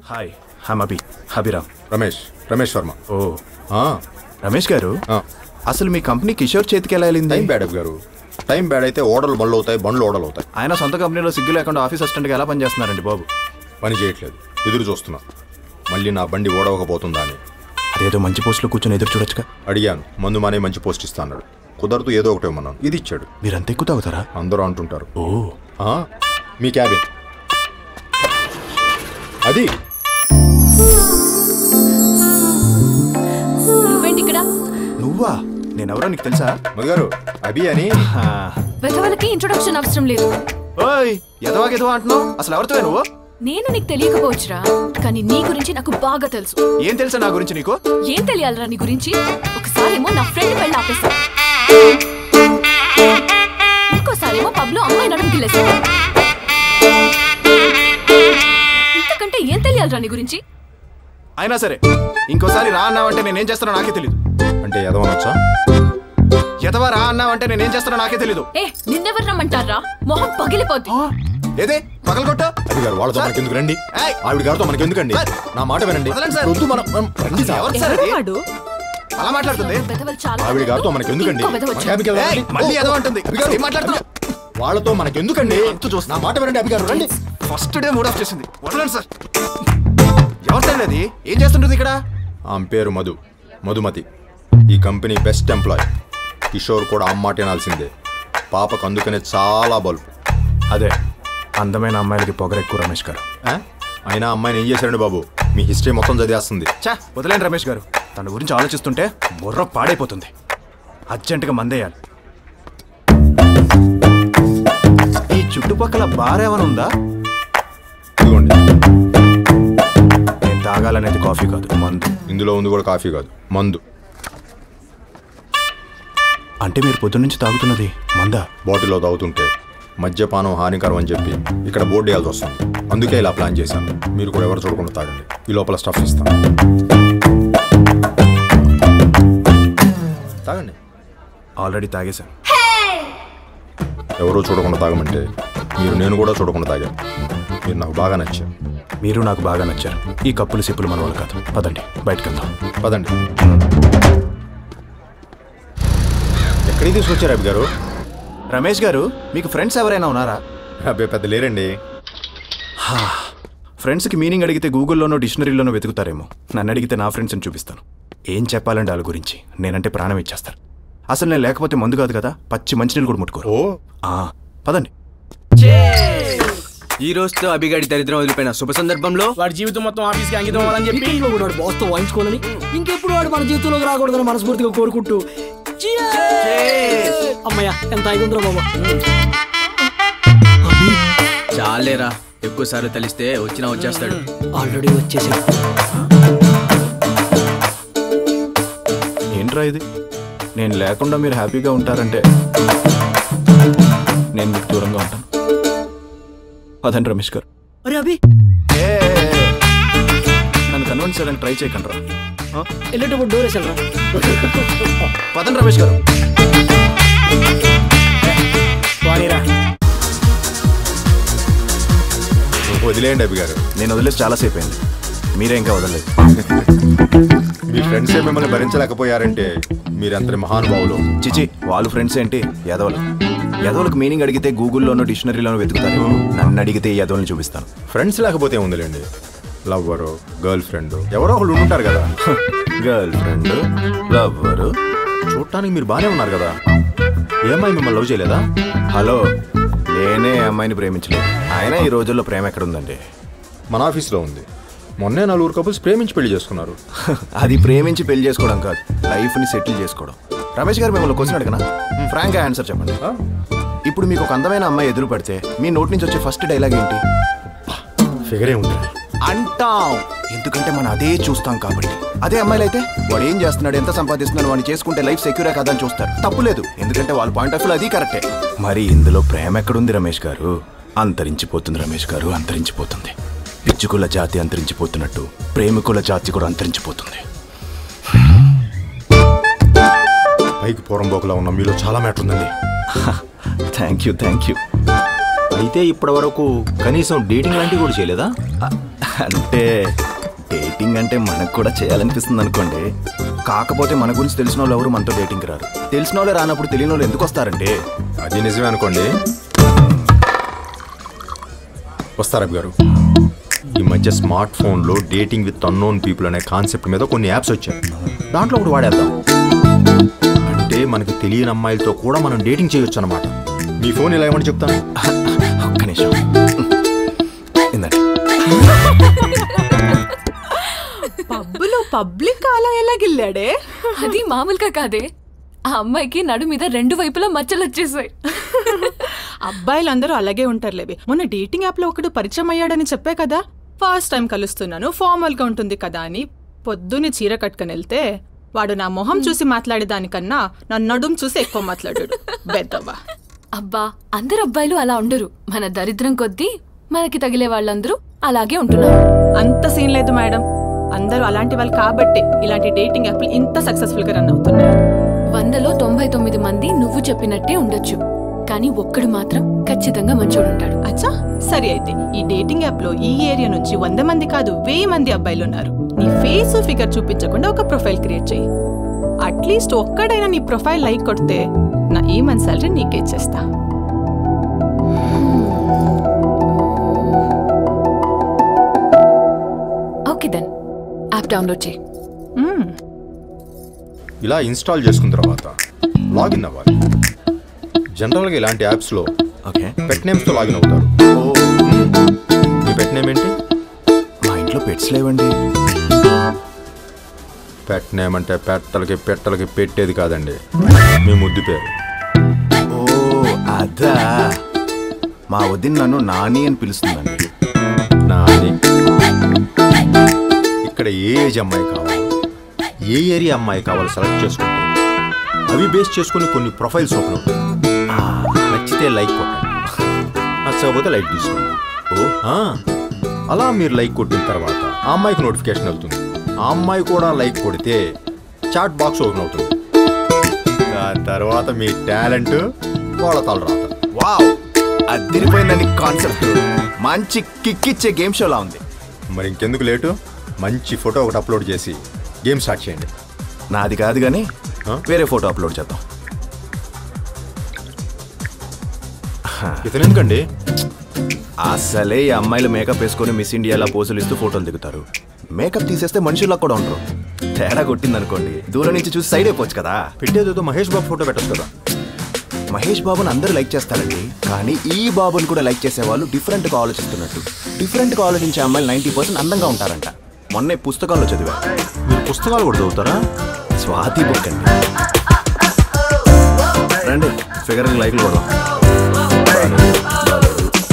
Hi Abhiram. Ramesh Varma. ఓ రమేష్ గారు, అసలు మీ company Kishore చేతికి ఎలా వెళ్ళింది? టైం బ్యాడ్ గారు. టైం బ్యాడ్ అయితే ఓడలు బండ్లు అవుతాయి, బండ్లు ఓడలు అవుతాయి. ఆయన సొంత కంపెనీలో సిగ్గు లేకుండా ఆఫీస్ అసిస్టెంట్గా ఎలా పనిచేస్తున్నారండి బాబు? పని చేయట్లేదు, ఎదురు చూస్తున్నా మళ్ళీ నా బండి ఓడవకపోతుందా అని. అదేదో మంచి పోస్ట్లో కూర్చొని ఎదురు చూడొచ్చుగా. అడిగాను, మందు మానే మంచి పోస్ట్ ఇస్తా అన్నాడు. కుదరదు, ఏదో ఒకటి ఇవ్వమన్నాను, ఇది ఇచ్చాడు. మీరు అంత ఎక్కువ తాగుతారా? అందరూ అంటుంటారు. ఓ మీ క్యాబిన్ అది. నువ్వా? నేనెవరో నీకు తెలుసా? మధుగారు, అభి అని. వెధవలకి ఇంట్రొడక్షన్ అవసరం లేదు. ఓయ్ ఎదవా అంటున్నావు? అసలు ఎవరితో నువ్వు? నేను నీకు తెలియకపోవచ్చురా, కానీ నీ గురించి నాకు బాగా తెలుసు. ఏం తెలుసా నా గురించి నీకు? ఏం తెలియాలరా నీ గురించి? ఒకసారేమో నా ఫ్రెండ్ పెళ్ళి ఆపేసా, ఇంకోసారేమో పబ్ లో అమ్మాయి నడుము గిల్లేసా. ఇంతకంటే ఏం తెలియాలరా నీ గురించి? అయినా సరే ఇంకోసారి రా అన్నావంటే నేనేం చేస్తానో నాకే తెలీదు. అంటే ఎదవనొచ్చా? ఎదవా రా అన్నావంటే నేనేం చేస్తానో నాకే తెలీదు. నిన్నెవరు రమ్మంటారా? మొహం పగిలిపోద్ది. ఏదే పగలగొట్ట? అది గారు, వాళ్ళతో మనకి ఎందుకు రండి, ఆవిడ గారితో మనకి ఎందుకండి, నా మాట వినండి. అలా మాట్లాడుతుంది. ఆవిడ గారితో మనకి ఎందుకండి, వాళ్ళతో మనకి ఎందుకండి? నా మాట వినండి అభి గారు, రండి. ఫస్ట్ డే మూడ్ ఆఫ్ చేసింది. వదలండి సార్. ఎవరు సార్ అది? ఏం చేస్తుంటుంది ఇక్కడ? ఆమె పేరు మధుమతి. ఈ కంపెనీ బెస్ట్ ఎంప్లాయ్. కిషోర్ కూడా అమ్మాట వినాల్సిందే. పాపకు అందుకనే చాలా బల్బు. అదే అందమైన అమ్మాయిలకి పొగరెక్కువ రమేష్ గారు. అయినా అమ్మాయిని ఏం చేశారండి బాబు? మీ హిస్టరీ మొత్తం చదివేస్తుంది. వదిలేండి రమేష్ గారు, తన గురించి ఆలోచిస్తుంటే బుర్ర పాడైపోతుంది. అర్జెంటుగా మందేయాలి. ఈ చుట్టుపక్కల బార్ ఏమైనా ఉందా? ఇదిగోండి. నేను తాగాలనేది కాఫీ కాదు, మందు. ఇందులో ఉంది కూడా కాఫీ కాదు, మందు. అంటే మీరు పొద్దున్న నుంచి తాగుతున్నది మందా? బాటిల్లో తాగుతుంటే మద్యపానం హానికరం అని చెప్పి ఇక్కడ బోర్డు వేయాల్సి వస్తుంది. అందుకే ఇలా ప్లాన్ చేశాను. మీరు కూడా ఎవరు చూడకుండా తాగండి. ఈ లోపల స్టఫ్ ఇస్తాను, తాగండి. ఆల్రెడీ తాగేశాను. ఎవరో చూడకుండా తాగమంటే నేను కూడా చూడకుండా తాగాను. మీరు నాకు బాగా నచ్చారు. మీరు నాకు బాగా నచ్చారు. ఈ కప్పులు సిప్పులు మన వాళ్ళు కాదు. పదండి బయటకు వెళ్దాం. పదండి. ఎక్కడికి తీసుకొచ్చారు అభి గారు? రమేష్ గారు, మీకు ఫ్రెండ్స్ ఎవరైనా ఉన్నారా? అబ్బాయి పెద్ద లేరండి. ఫ్రెండ్స్కి మీనింగ్ అడిగితే గూగుల్లోనో డిక్షనరీలోనో వెతుకుతారేమో. నన్ను అడిగితే నా ఫ్రెండ్స్ని చూపిస్తాను. ఏం చెప్పాలండి వాళ్ళ గురించి? నేనంటే ప్రాణం ఇచ్చేస్తారు. అసలు నేను లేకపోతే మందు కాదు కదా, పచ్చి మంచినీళ్ళు కూడా ముట్టుకోరు. పదండి. ఈ రోజుతో అభిగాడి దరిద్రం వదిలిపోయిన శుభ సందర్భంలో వాడి జీవితం మొత్తం ఆఫీస్కి అంకితం అవ్వాలని చెప్పి వాడు బాస్తో వాయించుకోవాలని, ఇంకెప్పుడు వాడు మన జీవితంలోకి రాకూడదని మనస్ఫూర్తిగా కోరుకుంటూ అమ్మయ్యా ఎంత ఐదుందరో బాబా. చాలేరా, ఎక్కువసార్లు తెలిస్తే వచ్చేస్తాడు. ఆల్రెడీ వచ్చేసాడు. ఏంట్రా ఇది? నేను లేకుండా మీరు హ్యాపీగా ఉంటారంటే నేను మీకు దూరంగా ఉంటాను. అదండి రమేష్ గారు. అరే అభి, నన్ను కన్విన్స్ చేయడానికి ట్రై చేయకండి రా. వెళ్ళేటప్పుడు డోర్ వేసాను. పదండి రమేష్ గారు. వదిలేయండి అభి గారు. నేను వదిలేసి చాలాసేపు అయింది. మీరే ఇంకా వదలలేదు. మీ ఫ్రెండ్సే మిమ్మల్ని భరించలేకపోయారంటే మీరంతటి మహానుభావులు. చిచి, వాళ్ళు ఫ్రెండ్స్ ఏంటి? యదవులకు మీనింగ్ అడిగితే గూగుల్లోనో డిక్షనరీలోనో వెతుకుతారు. నన్ను అడిగితే ఈ యదవులను చూపిస్తాను. ఫ్రెండ్స్ లేకపోతే ఉందిలేండి. లవ్వరు, గర్ల్ ఫ్రెండ్ ఎవరో ఒకళ్ళు ఉంటారు కదా. Girl friend, lover. చూడటానికి మీరు బాగానే ఉన్నారు కదా. ఏమై మిమ్మల్ని లవ్ చేయలేదా? హలో, నేనే అమ్మాయిని ప్రేమించలేదు. అయినా ఈ రోజుల్లో ప్రేమ ఎక్కడుందండి? మన ఆఫీస్లో ఉంది. మొన్నే 4 కపుల్స్ ప్రేమించి పెళ్లి చేసుకున్నారు. అది ప్రేమించి పెళ్లి చేసుకోవడం కాదు, లైఫ్ని సెటిల్ చేసుకోవడం. రమేష్ గారు, మిమ్మల్ని క్వశ్చన్ అడగనా? ఫ్రాంక్ గా ఆన్సర్ చెప్పండి. ఇప్పుడు మీకు ఒక అందమైన అమ్మాయి ఎదురు పడితే మీ నోటి నుంచి వచ్చే ఫస్ట్ డైలాగ్ ఏంటి? ఫిగరే ఉంది అంటాం. ఎందుకంటే మనం అదే చూస్తాం కాబట్టి. అదే అమ్మాయిలు అయితే వాడు ఏం చేస్తున్నాడు, ఎంత సంపాదిస్తున్నాడు, వాడిని చేసుకుంటే లైఫ్ సెక్యూరే కదా అని చూస్తారు. తప్పులేదు, ఎందుకంటే వాళ్ళ పాయింట్ ఆఫ్ వ్యూ అది కరెక్టే. మరి ఇందులో ప్రేమ ఎక్కడుంది రమేష్ గారు? అంతరించిపోతుంది రమేష్ గారు, అంతరించిపోతుంది. పిచ్చుకుల జాతి అంతరించిపోతున్నట్టు ప్రేమికుల జాతి కూడా అంతరించిపోతుంది. పైకి పోరంబోకులా ఉన్న మీలో చాలా మ్యాటర్ ఉందండి. Thank you. అయితే ఇప్పటి వరకు కనీసం డేటింగ్ లాంటివి కూడా చేయలేదా? అంటే డేటింగ్ అంటే మనకు కూడా చేయాలనిపిస్తుంది అనుకోండి. కాకపోతే మన గురించి తెలిసిన వాళ్ళు ఎవరు మనతో డేటింగ్కి రారు. తెలిసిన వాళ్ళే రానప్పుడు తెలియని వాళ్ళు ఎందుకు వస్తారంటే? అది నిజమే అనుకోండి. వస్తారు అబ్బి గారు. ఈ మధ్య స్మార్ట్ ఫోన్లో డేటింగ్ విత్ అన్నోన్ పీపుల్ అనే కాన్సెప్ట్ మీద కొన్ని యాప్స్ వచ్చాయి. దాంట్లో ఒకటి వాడేద్దాం. అంటే మనకి తెలియని అమ్మాయిలతో కూడా మనం డేటింగ్ చేయొచ్చు అనమాట. మీ ఫోన్ ఇలా ఏమని చెప్తాను. ఒక్క నిమిషం. పబ్బులో పబ్లిక్ అలా ఎలా గిల్లాడే? అది మామూలుగా కాదే, ఆ అమ్మాయికి నడు మీద 2 వైపులా మచ్చలు వచ్చేసాయి. అబ్బాయిలందరూ అలాగే ఉంటారులేవి. మొన్న డేటింగ్ యాప్ లో ఒకడు పరిచయం అయ్యాడని చెప్పే కదా, ఫస్ట్ టైం కలుస్తున్నాను, ఫార్మల్ గా ఉంటుంది కదా అని పొద్దున్నే చీర కట్టుకుని వెళ్తే వాడు నా మొహం చూసి మాట్లాడేదానికన్నా నా నడుం చూసి ఎక్కువ మాట్లాడాడు. బెద్దవ్వా. అబ్బా, అందరు అబ్బాయిలు అలా ఉండరు. మన దరిద్రం కొద్దీ మనకి తగిలే వాళ్ళందరూ అలాగే ఉంటున్నారు. అంత సీన్ లేదు మేడం. అందరూ అలాంటి వాళ్ళు కాబట్టి ఇలాంటి డేటింగ్ యాప్లు ఇంత సక్సెస్ఫుల్ గా రన్ అవుతున్నాయి. 100లో 99 మంది నువ్వు చెప్పినట్టే ఉండొచ్చు, కానీ ఒక్కడు మాత్రం ఖచ్చితంగా మంచోడుంటాడు. అచ్చా, సరే అయితే ఈ డేటింగ్ యాప్ లో ఈ ఏరియా నుంచి 100 మంది కాదు 1000 మంది అబ్బాయిలు ఉన్నారు. నీ ఫేస్ ఫిగర్ చూపించకుండా ఒక ప్రొఫైల్ క్రియేట్ చేయి. అట్లీస్ట్ ఒక్కడైనా నీ ప్రొఫైల్ లైక్ కొడితే నా ఈ మంత్ సాలరీ నీకే ఇచ్చేస్తా. ఓకే దెన్, యాప్ డౌన్లోడ్ చేయి. ఇలా ఇన్స్టాల్ చేసుకున్న తర్వాత లాగిన్ అవ్వాలి. జనరల్గా ఇలాంటి యాప్స్లో ఓకే, పెట్ నేమ్స్తో లాగిన్ అవుతారు. మీ పెట్ నేమ్ ఏంటి? మా ఇంట్లో పెట్స్ లేవండి. పెట్ నేమ్ అంటే పెట్టలకి పెట్టేది కాదండి, మీ ముద్దు పేరు. ఓ అదా, మా వదిన నన్ను నాని అని పిలుస్తుందండి. నాని. ఇక్కడ ఏ ఏజ్ అమ్మాయి కావాలి, ఏ ఏరియా అమ్మాయి కావాలి సెలెక్ట్ చేసుకుంటే అవి బేస్ చేసుకుని కొన్ని ప్రొఫైల్స్ ఓపెన్ అవుతాయి. నచ్చితే లైక్ కొట్టండి, నచ్చకపోతే లైక్ తీసుకోండి. అలా మీరు లైక్ కొట్టిన తర్వాత ఆ అమ్మాయికి నోటిఫికేషన్ వెళ్తుంది. ఆ అమ్మాయి కూడా లైక్ కొడితే చాట్ బాక్స్ ఓపెన్ అవుతుంది. దాని తర్వాత మీ టాలెంట్ వాళ్ళ తలరాత. వావ్, అదిరిపోయిందండి కాన్సెప్ట్. మంచి కిక్ ఇచ్చే గేమ్ షోలా ఉంది. మరి ఇంకెందుకు లేటు, మంచి ఫోటో ఒకటి అప్లోడ్ చేసి గేమ్ స్టార్ట్ చేయండి. నాది కాదు కానీ వేరే ఫోటో అప్లోడ్ చేద్దాం. ఇతను ఎందుకండి? అసలే ఈ అమ్మాయిలు మేకప్ వేసుకొని మిస్ ఇండియాలా పోజులు ఇస్తూ ఫోటోలు దిగుతారు. మేకప్ తీసేస్తే మనుషుల్లా కూడా ఉండరు. తేడా కొట్టిందనుకోండి, దూరం నుంచి చూసి సైడ్ అయిపోవచ్చు కదా. పెట్టేదేదో మహేష్ బాబు ఫోటో పెట్టచ్చు కదా. మహేష్ బాబుని అందరూ లైక్ చేస్తారండి, కానీ ఈ బాబుని కూడా లైక్ చేసే వాళ్ళు డిఫరెంట్గా ఆలోచిస్తున్నట్టు. డిఫరెంట్గా ఆలోచించే అమ్మాయిలు 90% అందంగా ఉంటారంట. మొన్నే పుస్తకాల్లో చదివా. మీరు పుస్తకాలు కూడా చదువుతారా? స్వాతి బుక్ అండి. రండి, ఫిగర్ లైక్లు కూడా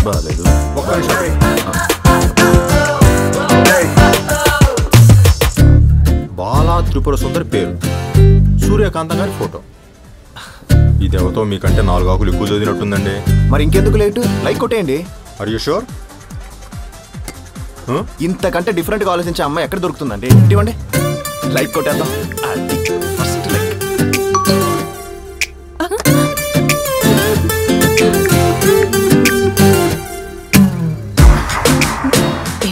బాగాలేదు. ఒక్క నిమిషం. బాలా త్రిపుర సుందరి పేరు, సూర్యకాంతం గారి ఫోటో. ఇది ఎవరితో మీకంటే 4 ఆకులు ఎక్కువ చదివినట్టుందండి. మరి ఇంకెందుకు లేటు, లైక్ కొట్టేయండి. Are you sure? ఇంతకంటే డిఫరెంట్గా ఆలోచించే అమ్మాయి ఎక్కడ దొరుకుతుందండి? ఇవ్వండి, లైక్ కొట్టేద్దాం. అది ఫస్ట్ లైక్.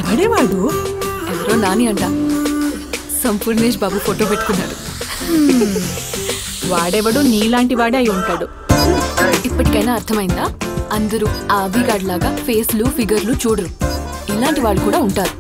ఎవడేవాడు? ఎవరో నాని అంట. సంపూర్ణేష్ బాబు ఫోటో పెట్టుకున్నాడు. వాడెవడు నీలాంటి వాడే అయి ఉంటాడు. ఇప్పటికైనా అర్థమైందా? అందరూ ఆ అభిగాడ్ లాగా ఫేస్లు ఫిగర్లు చూడరు, ఇలాంటి వాళ్ళు కూడా ఉంటారు.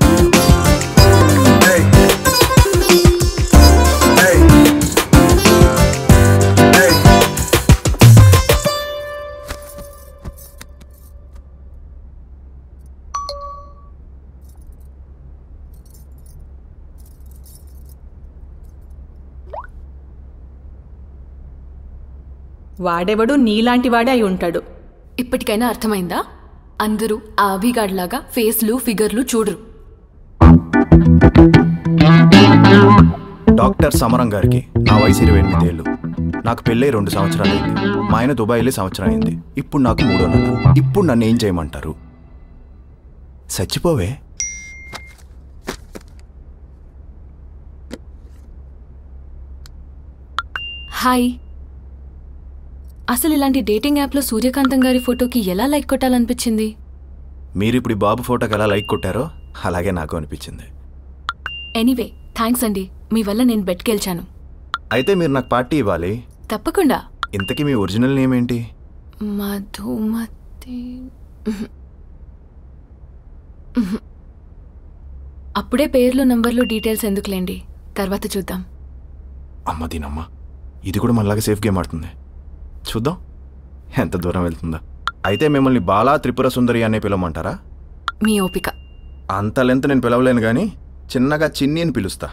వాడెవడు నీలాంటి వాడే అయి ఉంటాడు. ఇప్పటికైనా అర్థమైందా? అందరూ ఆ అభిగాడ్ లాగా ఫేస్లు ఫిగర్లు చూడరు. డాక్టర్ సమరం గారికి నా వయసు 28 ఏళ్ళు. నాకు పెళ్ళై 2 సంవత్సరాలు అయింది. మా ఆయన దుబాయ్ వెళ్ళి సంవత్సరం అయింది. ఇప్పుడు నాకు 3వ నెల. ఇప్పుడు నన్ను ఏం చేయమంటారు? చచ్చిపోవే. హాయ్. అసలు ఇలాంటి డేటింగ్ యాప్లో సూర్యకాంతం గారి ఫోటోకి ఎలా లైక్ కొట్టాలనిపించింది? మీరు ఇప్పుడు ఈ బాబు ఫోటోకి ఎలా లైక్ కొట్టారో అలాగే నాకు అనిపించింది. ఎనీవే థ్యాంక్స్ అండి, మీ వల్ల నేను బెట్కి గెలిచాను. అయితే మీరు నాకు పార్టీ ఇవ్వాలి. తప్పకుండా. ఇంతకీ మీ ఒరిజినల్ నేమ్ ఏంటి? మధుమతి. అప్పుడే పేర్లు నంబర్లు డీటెయిల్స్ ఎందుకులేండి, తర్వాత చూద్దాం. అమ్మ దీనమ్మ, ఇది కూడా మనలాగా సేఫ్ గేమ్ ఆడుతుంది. చూద్దాం ఎంత దూరం వెళ్తుందా. అయితే మిమ్మల్ని బాలా త్రిపుర సుందరి అనే పిలవమంటారా? మీ ఓపిక. అంత లెంత్ నేను పిలవలేను కానీ చిన్నగా చిన్ని అని పిలుస్తా.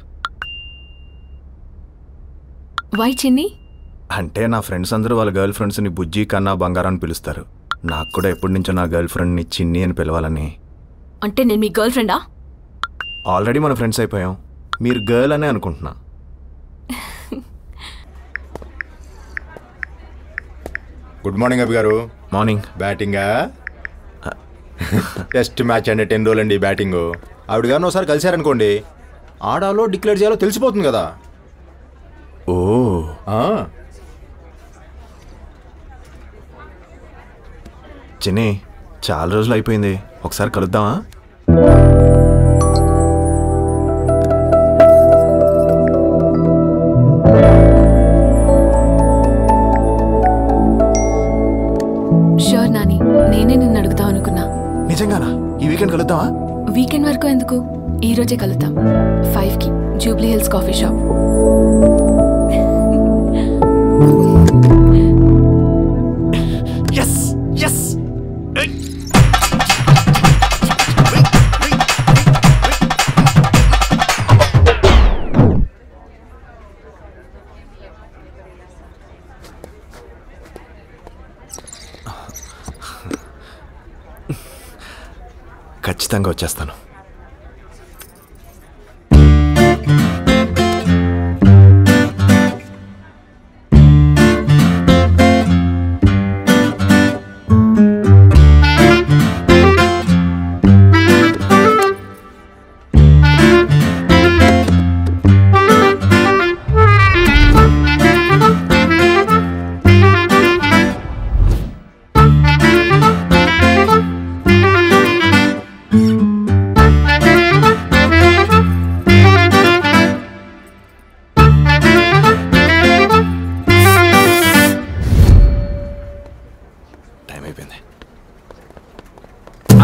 వై చిన్ని? అంటే నా ఫ్రెండ్స్ అందరూ వాళ్ళ గర్ల్ ఫ్రెండ్స్ని బుజ్జి కన్నా బంగారం అని పిలుస్తారు. నాకు కూడా ఎప్పటి నుంచో నా గర్ల్ ఫ్రెండ్ని చిన్ని అని పిలవాలని. అంటే నేను మీ గర్ల్ ఫ్రెండా? ఆల్రెడీ మన ఫ్రెండ్స్ అయిపోయాం. మీరు గర్ల్ అనే అనుకుంటున్నా. గుడ్ మార్నింగ్ అభి గారు. మార్నింగ్. బ్యాటింగా? టెస్ట్ మ్యాచ్ అంటే 10 రోజులండి బ్యాటింగ్. ఆవిడ గారిని ఒకసారి కలిశారనుకోండి, ఆడాలో డిక్లేర్ చేయాలో తెలిసిపోతుంది కదా. ఓ చిన్ని, చాలా రోజులు అయిపోయింది, ఒకసారి కలుద్దామా? షూర్ నాని, నేనే నిన్ను అడుగుతాం అనుకున్నా. నిజంగానా? ఈ వీకెండ్ కలుద్దామా? వీకెండ్ వరకు ఎందుకు, ఈ రోజే కలుద్దాం 5కి Jubilee hills coffee shop. yes yes ఖచ్చితంగా వచ్చేస్తాను.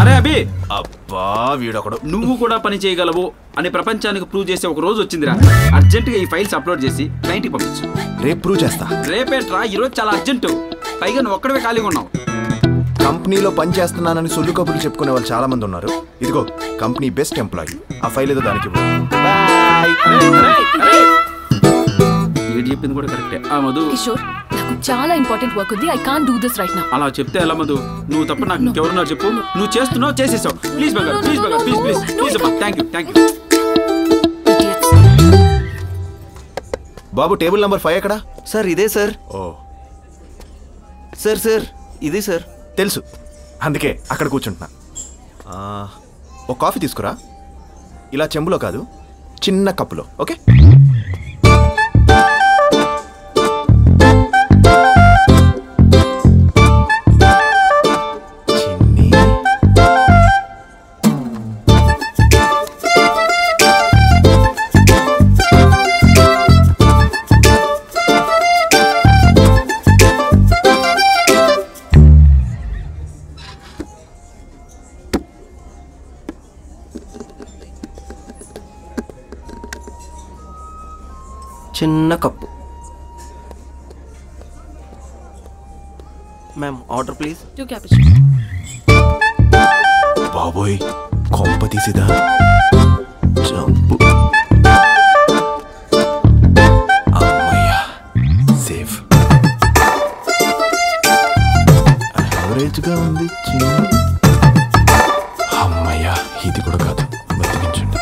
అరే అభి, అబ్బా వీడొకడు. నువ్వు కూడా పని చేయగలవు అని ప్రపంచానికి ప్రూవ్ చేసే ఒక రోజు వచ్చిందిరా. అర్జెంటుగా ఈ ఫైల్స్ అప్లోడ్ చేసి క్లయింట్కి పంపించు. రేపు ప్రూవ్ చేస్తా. రేపేట్రా, ఈరోజు చాలా అర్జెంటు. పైగా నువ్వు ఒక్కడవే ఖాళీగా ఉన్నావు. కంపెనీలో పని చేస్తున్నానని సొల్లు కబుర్లు చెప్పుకునే వాళ్ళు చాలా మంది ఉన్నారు. ఇదిగో కంపెనీ బెస్ట్ ఎంప్లాయీ. ఆ ఫైల్ ఏదో దానికి ఏది చెప్పింది కూడా కరెక్టే. మధు, కిషోర్, నాకు చాలా ఇంపార్టెంట్ వర్క్ ఉంది. I can't do this right now. అలా చెప్తే ఎలా మధు? నువ్వు తప్ప నాకు ఇంకెవరున్నారు చెప్పు. నువ్వు చేస్తున్నావు, చేసేసావు. Please bugger, please bugger, please please please అమ్మా. Thank you. బాబు టేబుల్ నెంబర్ 5 ఎక్కడా? సార్ ఇదే సార్. ఓ సార్ సార్ ఇదే సార్. తెలుసు, అందుకే అక్కడ కూర్చుంటున్నా. ఒక కాఫీ తీసుకురా. ఇలా చెంబులో కాదు, చిన్న కప్పులో. ఓకే? చిన్న cup. Ma'am order please. 2 cappuccino. బాబోయ్ కొంప తీసిదా చంపు. అమ్మయ్యా సేఫ్. యావరేజ్గా ఉంది. అమ్మయ్యా ఇది కూడా కాదు. బతికించండి.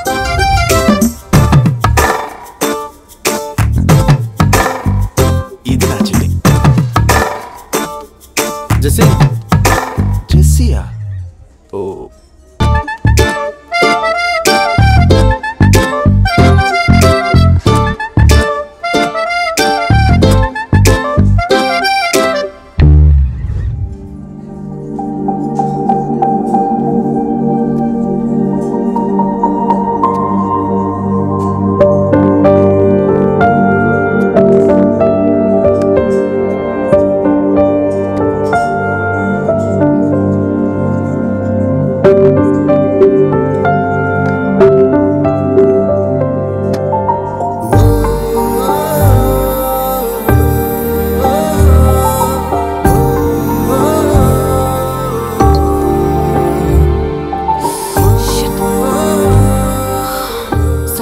ఇది నా చెల్లి జెస్సీ. జెస్సియా? ఓ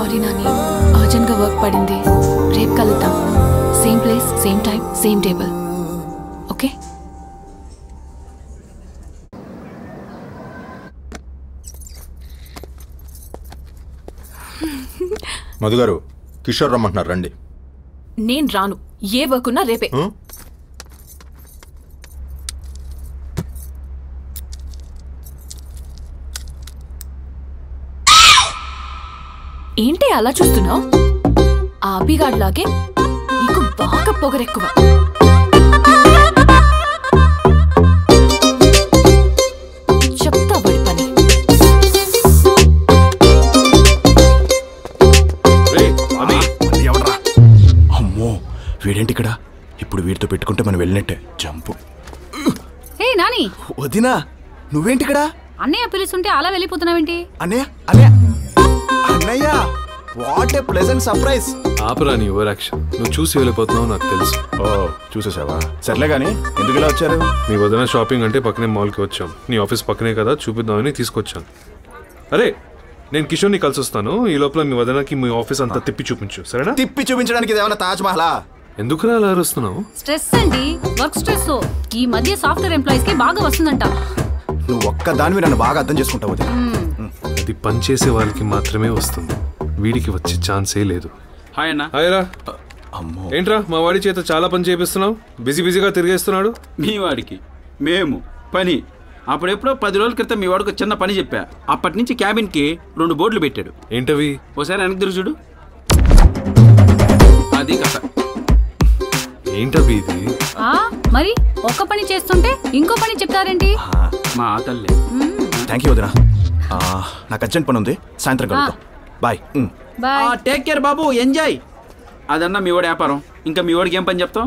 సారీ నాని, అర్జెంట్గా వర్క్ పడింది. రేపు కలుద్దాం. Same place, same time, same table. Okay? Madhu గారు, కిషోర్ రమ్మంటున్నారు, రండి. నేను రాను. ఏ వర్క్ ఉన్నా రేపే. ఏంటి అలా చూస్తున్నావు? ఆ అభిగాడ్ లాగే నీకు బాగా పొగరెక్కువ. చెప్తా వాడి పని. అమ్మో, వీడేంటి ఇక్కడ? ఇప్పుడు వీడితో పెట్టుకుంటే మనం వెళ్ళినట్టే. జంపు. హే నాని, వదినా, నువ్వేంటి ఇక్కడ? అన్నయ్య పిలుస్తుంటే అలా వెళ్ళిపోతున్నావేంటి? అన్నయ్య అన్నయ్య అన్నయ్య, వాట్ ఏ ప్లెజెంట్ సర్ప్రైజ్. ఆపరా నీ ఓవర్ యాక్షన్. నువ్వు చూసి వెళ్ళిపోతున్నావు నాకు తెలుసు. ఓ, చూసేసావా? సర్లే కానీ ఎందుకు ఇలా వచ్చారు? నీ వదిన షాపింగ్ అంటే పక్కనే మాల్కి వచ్చాం. నీ ఆఫీస్ పక్కనే కదా, చూపిద్దామని తీసుకొచ్చాను. అరే, నేను కిషోర్ని కలిసి వస్తాను. ఈ లోపల మీ వదినకి మీ ఆఫీస్ అంతా తిప్పి చూపించు, సరేనా? తిప్పి చూపించడానికి ఇదేమన్నా తాజ్ మహలా? ఎందుకురా అలా అరుస్తున్నావు? స్ట్రెస్ అండి, వర్క్ స్ట్రెస్. ఈ మధ్య సాఫ్ట్వేర్ ఎంప్లాయీస్ కి బాగా వస్తుందంట. నువ్వు ఒక్క దానివి నన్ను బాగా అర్థం చేసుకుంటావు. అది పని చేసే వాళ్ళకి మాత్రమే వస్తుంది, వీడికి వచ్చే ఛాన్సే లేదు. హాయ్ అన్న. హాయ్ రా. అమ్మో, ఏంట్రా మా వాడి చేత చాలా పని చేపిస్తున్నావు? బిజీగా తిరిగేస్తున్నాడు. మీ వాడికి మేము పని. అప్పుడెప్పుడో 10 రోజుల క్రితం మీ వాడికి చిన్న పని చెప్పా. అప్పటి నుంచి క్యాబిన్కి 2 బోర్డులు పెట్టాడు. ఏంటవి? ఓసారి వెనక్కి తిరిగి చూడు. అది కథ. ఏంటవి ఇది? మరి ఒక్క పని చేస్తుంటే ఇంకో పని చెప్తారేంటి? మా తల్లి. థ్యాంక్ యూ వదినా. నాకు అర్జెంట్ పని ఉంది, సాయంత్రం కలుద్దాం. బాయ్. బాయ్. టేక్ కేర్ బాబు, ఎంజాయ్. అదన్నా మీ వాడి వ్యాపారం. ఇంకా మీ వాడికి ఏం పని చెప్తాం?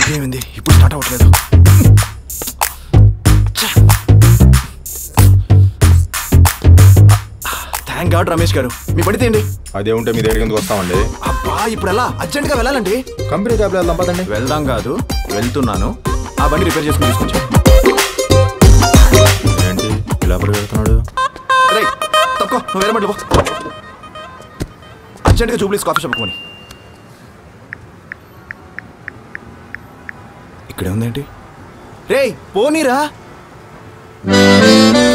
ఇదేమింది ఇప్పుడు స్టార్ట్ అవ్వట్లేదు? థ్యాంక్ గాడ్ రమేష్ గారు, మీ పని తీయండి. అదే ఉంటే మీ దగ్గర ఎందుకు వస్తామండి? అబ్బా, ఇప్పుడు ఎలా? అర్జెంట్ గా వెళ్ళాలండి. కంపెనీ క్యాబ్లో వెళ్దాం పదండి. వెళ్దాం కాదు, వెళ్తున్నాను. ఆ బండి రిపేర్ చేసుకుని తీసుకొచ్చాను. ఏంటి ఇలా పడి వెళ్తున్నాడు? తక్కువ, నువ్వు వేరే బండి పో. అర్జెంట్గా జూబ్లీస్ కాఫీ షాప్ కొని. ఇక్కడే ఉందేంటి? రే పోనీరా.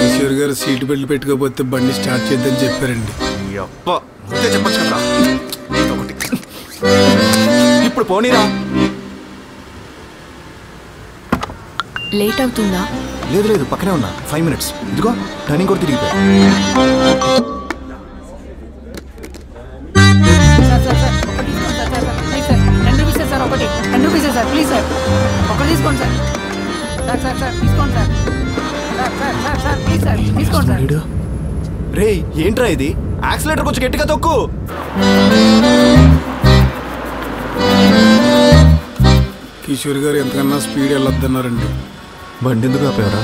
కిషోర్ గారు సీట్ బెల్ట్ పెట్టుకోకపోతే బండి స్టార్ట్ చేద్దని చెప్పారండి. చెప్పచ్చు కదా. ఇప్పుడు పోనీరా. లేట్ అవుతుందా? లేదు లేదు, పక్కనే ఉన్నా. 5 minutes. ఇదిగో టర్నింగ్ కూడా తిరిగిపోయా. రే ఏంట్రా ఇది? యాక్సిలేటర్ కొంచెం గట్టిగా తొక్కు. కిషోర్ గారు ఎంతకన్నా స్పీడ్ వెళ్ళొద్దన్నారండి. బండి ఎందుకు ఆపేవరా?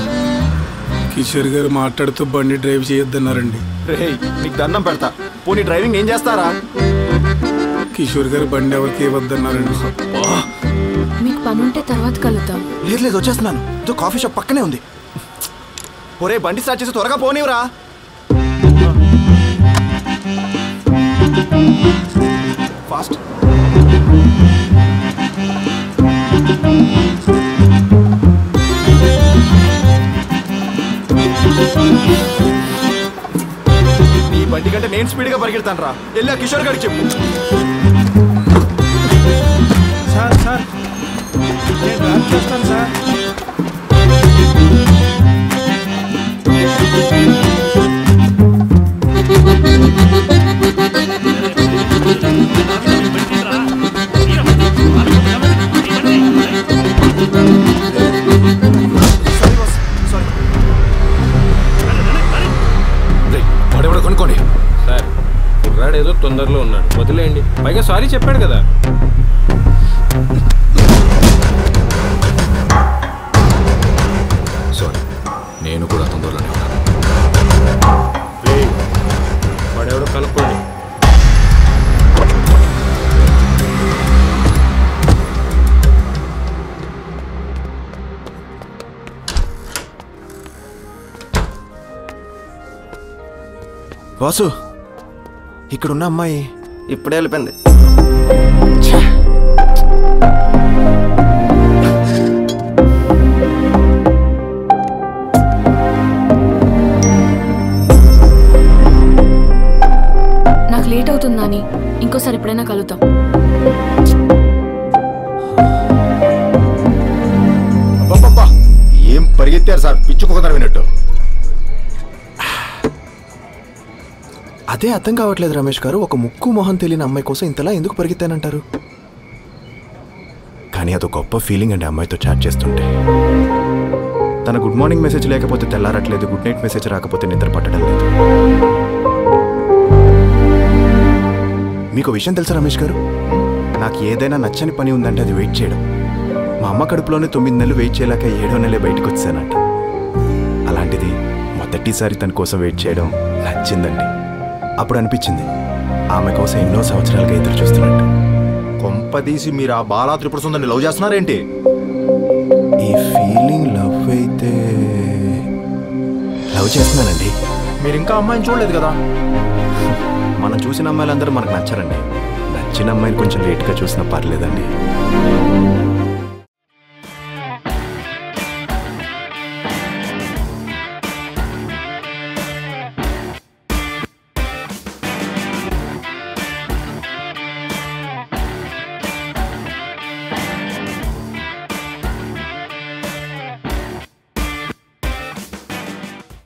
కిషోర్ గారు మాట్లాడుతూ బండి డ్రైవ్ చేయొద్దన్నారండి. రే నీకు దండం పెడతా, పోనీ డ్రైవింగ్ ఏం చేస్తారా? కిషోర్ గారు బండి ఎవరికి ఇవ్వద్దన్నారండి. మీకు పని ఉంటే తర్వాత కలుద్దాం. లేదు లేదు, వచ్చేస్తున్నాను. ఇదో కాఫీ షాప్ పక్కనే ఉంది. ఒరే బండి స్టార్ట్ చేసి త్వరగా పోనీవరా. ఫాస్ట్. నీ బండి కంటే నేను స్పీడ్గా పరిగెడతాను రా. వెళ్ళి ఆ కిషోర్ గారికి చెప్పు. సార్ సార్ నేను డ్రాప్ చేస్తాను సార్. వాడెవడో కొనుక్కోండి సార్. కుర్రాడు ఏదో తొందరలో ఉన్నాడు, వదిలేయండి. పైగా సారీ చెప్పాడు కదా. సారీ, నేను కూడా తొందరలోనే ఉన్నాను. వాడెవడో కనుక్కోండి. వాసు ఇక్కడున్న అమ్మాయి ఇప్పుడే వెళ్ళిపోయింది. నాకు లేట్ అవుతుందని ఇంకోసారి ఎప్పుడైనా కలుద్దాం. ఏం పరిగెత్తారు సార్, పిచ్చుకోతారు విన్నట్టు. అదే అర్థం కావట్లేదు రమేష్ గారు. ఒక ముక్కు మొహం తెలియని అమ్మాయి కోసం ఇంతలా ఎందుకు పరిగెత్తానంటారు? కానీ అదొక గొప్ప ఫీలింగ్ అండి అమ్మాయితో చాట్ చేస్తుంటే. తన గుడ్ మార్నింగ్ మెసేజ్ లేకపోతే తెల్లారట్లేదు, గుడ్ నైట్ మెసేజ్ రాకపోతే నిద్ర పట్టడం లేదు. మీకు విషయం తెలుసా రమేష్ గారు? నాకు ఏదైనా నచ్చని పని ఉందంటే అది వెయిట్ చేయడం. మా అమ్మ కడుపులోనే 9 నెలలు వెయిట్ చేయలేక 7వ నెలే బయటకు వచ్చానంట. అలాంటిది మొదటిసారి తన కోసం వెయిట్ చేయడం నచ్చిందండి. అప్పుడు అనిపించింది ఆమె కోసం ఎన్నో సంవత్సరాలుగా ఎదురు చూస్తున్నట్టు. కొంపదీసి మీరు ఆ బాలా త్రిపుర సుందరిని లవ్ చేస్తున్నారేంటి? ఈ ఫీలింగ్ లవ్ అయితే లవ్ చేస్తున్నానండి. మీరు ఇంకా అమ్మాయిని చూడలేదు కదా? మనం చూసిన అమ్మాయిలందరూ మనకు నచ్చరండి. నచ్చిన అమ్మాయిని కొంచెం లేట్గా చూసినా పర్లేదండి.